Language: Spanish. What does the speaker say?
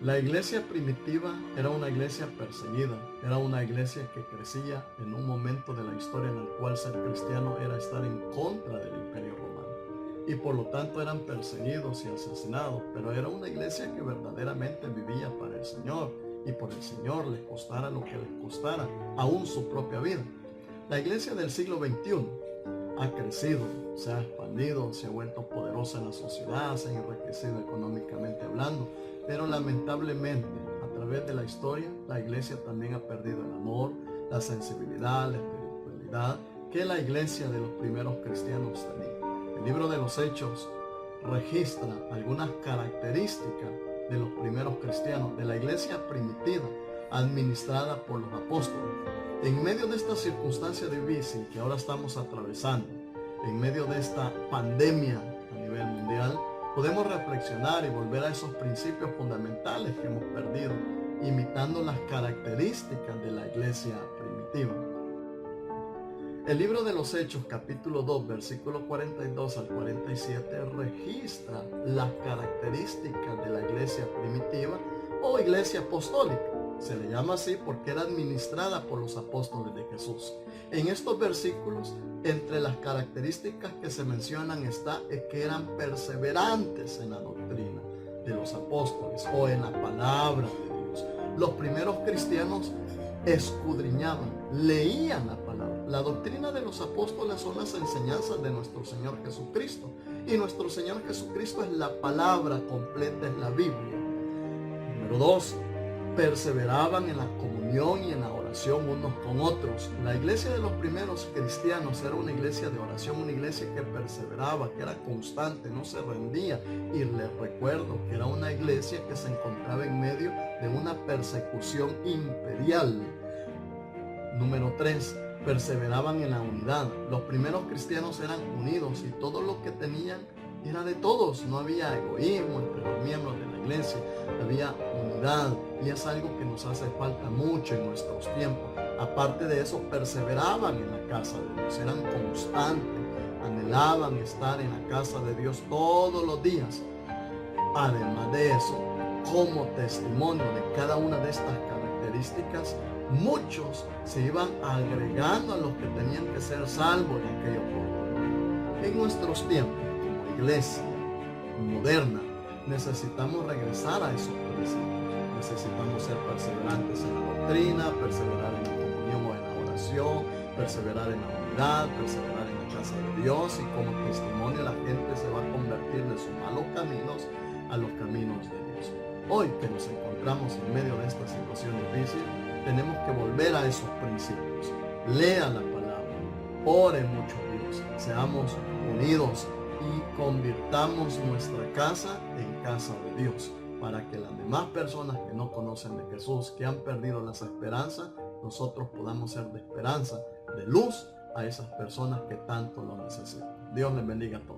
La iglesia primitiva era una iglesia perseguida, era una iglesia que crecía en un momento de la historia en el cual ser cristiano era estar en contra del Imperio Romano. Y por lo tanto eran perseguidos y asesinados, pero era una iglesia que verdaderamente vivía para el Señor, y por el Señor les costara lo que les costara, aún su propia vida. La iglesia del siglo XXI ha crecido, se ha expandido, se ha vuelto poderosa en la sociedad, se ha enriquecido económicamente hablando, pero lamentablemente a través de la historia la iglesia también ha perdido el amor, la sensibilidad, la espiritualidad que la iglesia de los primeros cristianos tenía. El libro de los Hechos registra algunas características de los primeros cristianos, de la iglesia primitiva administrada por los apóstoles. En medio de esta circunstancia difícil que ahora estamos atravesando, en medio de esta pandemia a nivel mundial, podemos reflexionar y volver a esos principios fundamentales que hemos perdido, imitando las características de la iglesia primitiva. El libro de los Hechos, capítulo 2, versículos 42 al 47, registra las características de la iglesia primitiva o iglesia apostólica. Se le llama así porque era administrada por los apóstoles de Jesús. En estos versículos, entre las características que se mencionan está que eran perseverantes en la doctrina de los apóstoles o en la palabra de Dios. Los primeros cristianos escudriñaban, leían la palabra. La doctrina de los apóstoles son las enseñanzas de nuestro Señor Jesucristo. Y nuestro Señor Jesucristo es la palabra completa, es la Biblia. Número 2. Perseveraban en la comunión y en la oración unos con otros. La iglesia de los primeros cristianos era una iglesia de oración, una iglesia que perseveraba, que era constante, no se rendía. Y les recuerdo que era una iglesia que se encontraba en medio de una persecución imperial. Número 3. Perseveraban en la unidad. Los primeros cristianos eran unidos y todo lo que tenían era de todos. No había egoísmo entre los miembros de la iglesia, había unidad, y es algo que nos hace falta mucho en nuestros tiempos. Aparte de eso, perseveraban en la casa de Dios, eran constantes, anhelaban estar en la casa de Dios todos los días. Además de eso, como testimonio de cada una de estas características, muchos se iban agregando a los que tenían que ser salvos de aquella oportunidad. En nuestros tiempos, como iglesia moderna, necesitamos regresar a esos principios. Necesitamos ser perseverantes en la doctrina, perseverar en la comunión o en la oración, perseverar en la unidad, perseverar en la casa de Dios, y como testimonio la gente se va a convertir de sus malos caminos a los caminos de Dios. Hoy que nos encontramos en medio de esta situación difícil, tenemos que volver a esos principios. Lea la palabra, ore mucho a Dios, seamos unidos y convirtamos nuestra casa en casa de Dios, para que las demás personas que no conocen de Jesús, que han perdido las esperanzas, nosotros podamos ser de esperanza, de luz a esas personas que tanto lo necesitan. Dios les bendiga a todos.